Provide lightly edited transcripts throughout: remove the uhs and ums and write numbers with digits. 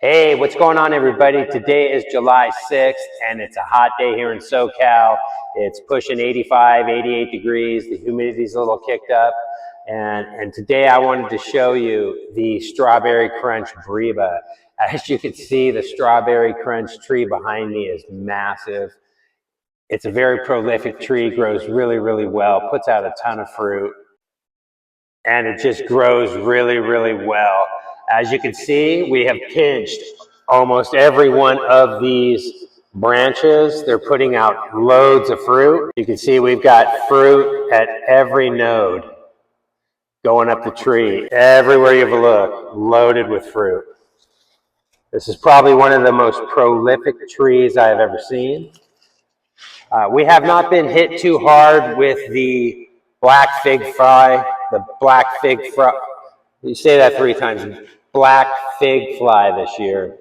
Hey, what's going on, everybody? Today is July 6th, and it's a hot day here in SoCal. It's pushing 85, 88 degrees. The humidity's a little kicked up. And today I wanted to show you the Strawberry Crunch Breba. As you can see, the Strawberry Crunch tree behind me is massive. It's a very prolific tree, grows really, really well, puts out a ton of fruit, and it just grows really, really well. As you can see, we have pinched almost every one of these branches. They're putting out loads of fruit. You can see we've got fruit at every node going up the tree. Everywhere you look, loaded with fruit. This is probably one of the most prolific trees I've ever seen. We have not been hit too hard with the black fig fly, you say that 3 times, black fig fly this year.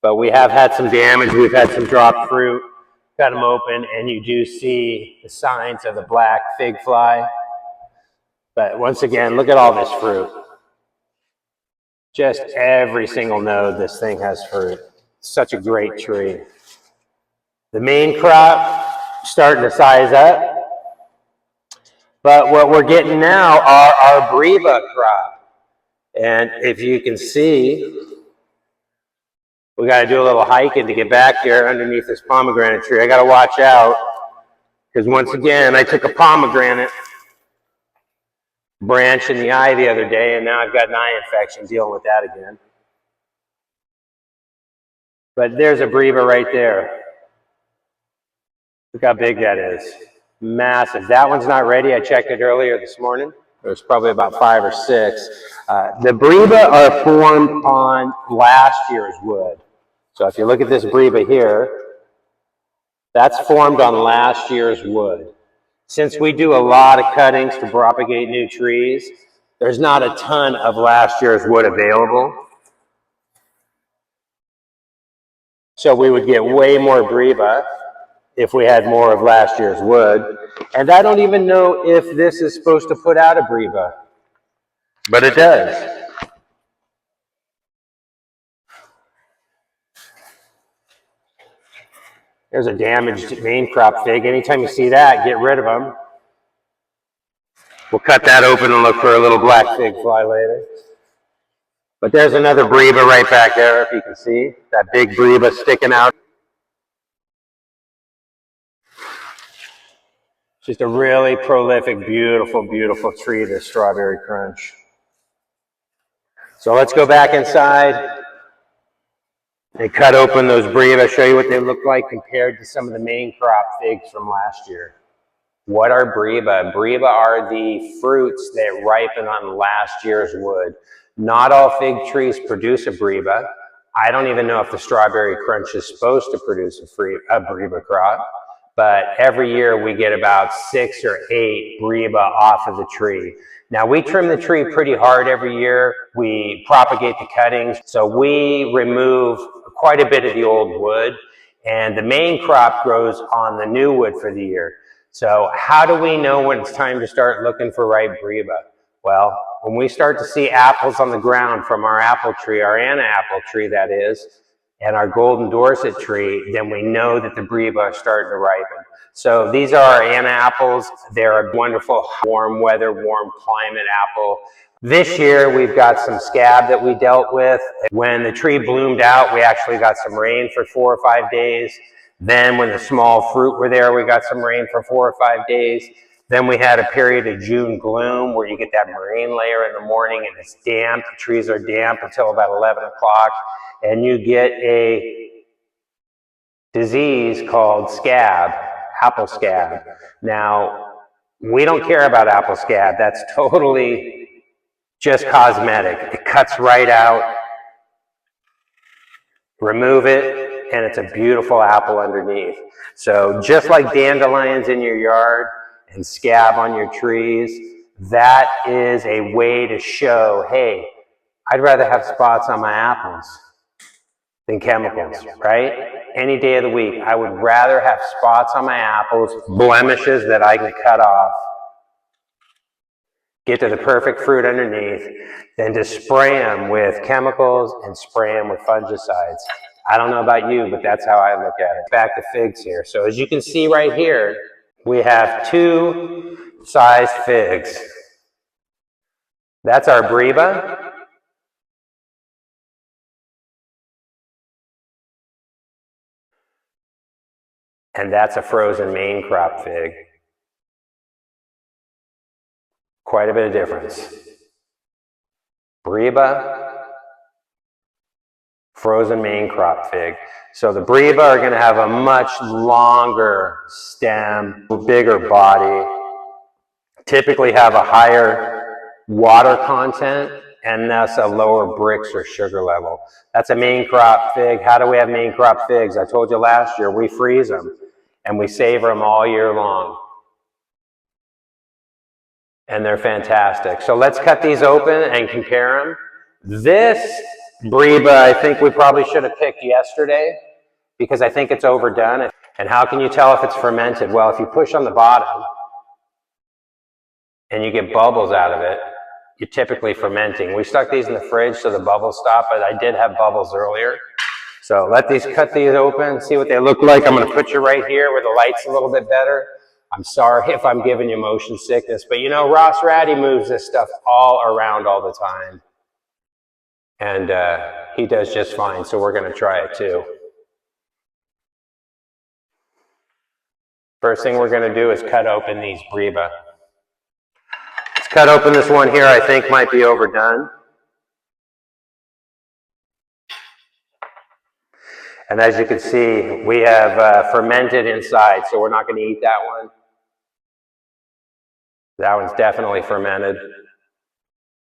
But we have had some damage. We've had some dropped fruit, cut them open, and you do see the signs of the black fig fly. But once again, look at all this fruit. Just every single node, this thing has fruit. Such a great tree. The main crop starting to size up. But what we're getting now are our Breba crop. And if you can see, we got to do a little hiking to get back here underneath this pomegranate tree. I got to watch out because once again, I took a pomegranate branch in the eye the other day, and now I've got an eye infection dealing with that again. But there's a Breba right there. Look how big that is. Massive. That one's not ready. I checked it earlier this morning. There's probably about 5 or 6. The Breba are formed on last year's wood. So if you look at this Breba here, that's formed on last year's wood. Since we do a lot of cuttings to propagate new trees, there's not a ton of last year's wood available. So we would get way more Breba if we had more of last year's wood. And I don't even know if this is supposed to put out a Breba, but it does. There's a damaged main crop fig. Anytime you see that, get rid of them. We'll cut that open and look for a little black fig fly later. But there's another Breba right back there, if you can see. That big Breba sticking out. Just a really prolific, beautiful, beautiful tree, this Strawberry Crunch. So let's go back inside and cut open those Breba, show you what they look like compared to some of the main crop figs from last year. What are Breba? Breba are the fruits that ripen on last year's wood. Not all fig trees produce a Breba. I don't even know if the Strawberry Crunch is supposed to produce a Breba crop, but every year we get about 6 or 8 Breba off of the tree. Now we trim the tree pretty hard every year. We propagate the cuttings, so we remove quite a bit of the old wood, and the main crop grows on the new wood for the year. So how do we know when it's time to start looking for ripe Breba? Well, when we start to see apples on the ground from our apple tree, our Anna apple tree that is, and our Golden Dorset tree, then we know that the Breba are starting to ripen. So these are our Anna apples. They're a wonderful warm weather, warm climate apple. This year we've got some scab that we dealt with. When the tree bloomed out, we actually got some rain for 4 or 5 days. Then when the small fruit were there, we got some rain for 4 or 5 days. Then we had a period of June gloom where you get that marine layer in the morning and it's damp. The trees are damp until about 11 o'clock. And you get a disease called scab, apple scab. Now, we don't care about apple scab. That's totally just cosmetic. It cuts right out. Remove it, and it's a beautiful apple underneath. So just like dandelions in your yard and scab on your trees, that is a way to show, hey, I'd rather have spots on my apples than chemicals, right? Any day of the week, I would rather have spots on my apples, blemishes that I can cut off, get to the perfect fruit underneath, then to spray them with chemicals and spray them with fungicides. I don't know about you, but that's how I look at it. Back to figs here. So as you can see right here, we have two sized figs. That's our Breba. And that's a frozen main crop fig. Quite a bit of difference. Breba, frozen main crop fig. So the Breba are going to have a much longer stem, bigger body, typically have a higher water content, and thus a lower Brix or sugar level. That's a main crop fig. How do we have main crop figs? I told you last year, we freeze them and we savor them all year long. And they're fantastic. So let's cut these open and compare them. This Breba, I think we probably should have picked yesterday because I think it's overdone. And how can you tell if it's fermented? Well, if you push on the bottom and you get bubbles out of it, you're typically fermenting. We stuck these in the fridge so the bubbles stop, but I did have bubbles earlier. So cut these open, see what they look like. I'm gonna put you right here where the light's a little bit better. I'm sorry if I'm giving you motion sickness, but you know, Ross Ratty moves this stuff all around all the time. And he does just fine, so we're gonna try it too. First thing we're gonna do is cut open these Breba. Let's cut open this one here, I think might be overdone. And as you can see, we have fermented inside, so we're not gonna eat that one. That one's definitely fermented.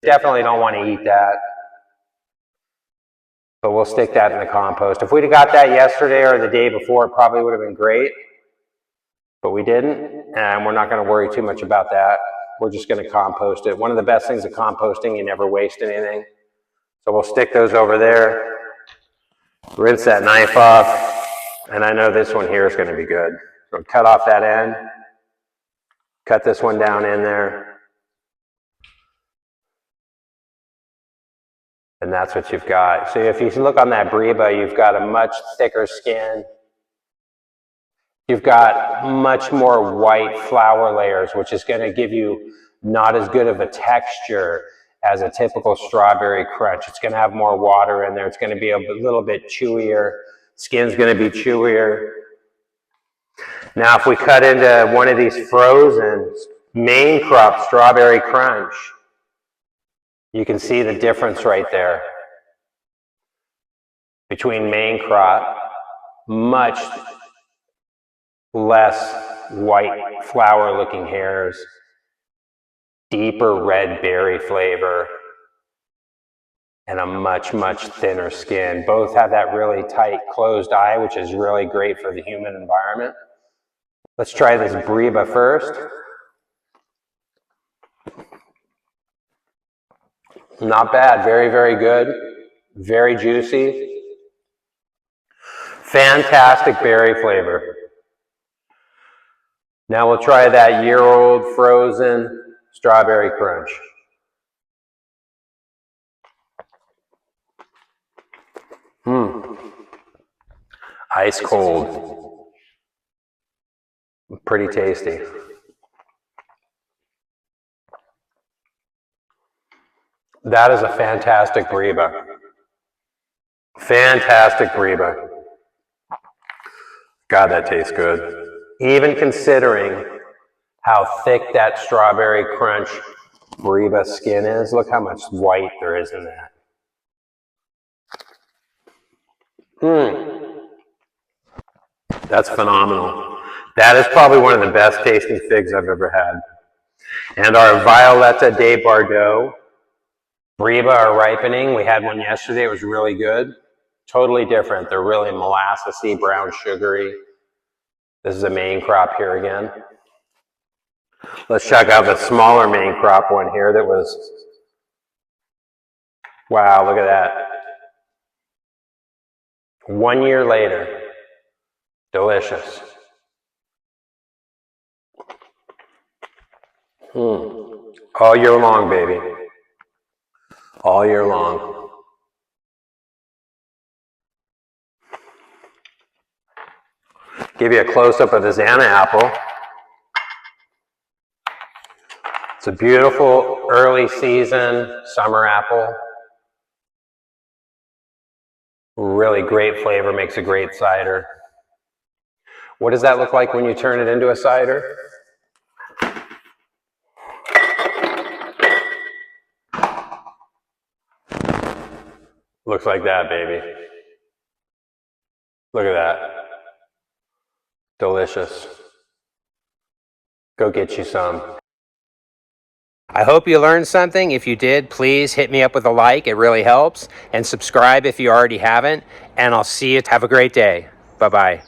Definitely don't want to eat that. But we'll stick that in the compost. If we'd have got that yesterday or the day before, it probably would have been great. But we didn't, and we're not going to worry too much about that. We're just going to compost it. One of the best things of composting, you never waste anything. So we'll stick those over there. Rinse that knife off. And I know this one here is going to be good. So cut off that end. Cut this one down in there. And that's what you've got. So if you look on that Breba, you've got a much thicker skin. You've got much more white flower layers, which is going to give you not as good of a texture as a typical strawberry crunch. It's going to have more water in there. It's going to be a little bit chewier. Skin's going to be chewier. Now, if we cut into one of these frozen main crop strawberry crunch, you can see the difference right there between main crop, much less white flower looking hairs, deeper red berry flavor, and a much, much thinner skin. Both have that really tight closed eye, which is really great for the humid environment. Let's try this Breba first. Not bad, very, very good. Very juicy. Fantastic berry flavor. Now we'll try that year-old frozen strawberry crunch. Ice cold. Pretty tasty. That is a fantastic Breba. Fantastic Breba. God, that tastes good. Even considering how thick that strawberry crunch Breba skin is, look how much white there is in that. That's phenomenal. That is probably one of the best tasting figs I've ever had. And our Violetta de Bardot Breba are ripening. We had one yesterday. It was really good. Totally different. They're really molassesy, brown, sugary. This is a main crop here again. Let's check out the smaller main crop one here that was, wow, look at that. 1 year later. Delicious. All year long, baby. All year long. Give you a close-up of this Anna apple. It's a beautiful early season summer apple. Really great flavor, makes a great cider. What does that look like when you turn it into a cider? Looks like that, baby. Look at that. Delicious. Go get you some. I hope you learned something. If you did, please hit me up with a like. It really helps. And subscribe if you already haven't. And I'll see you. Have a great day. Bye-bye.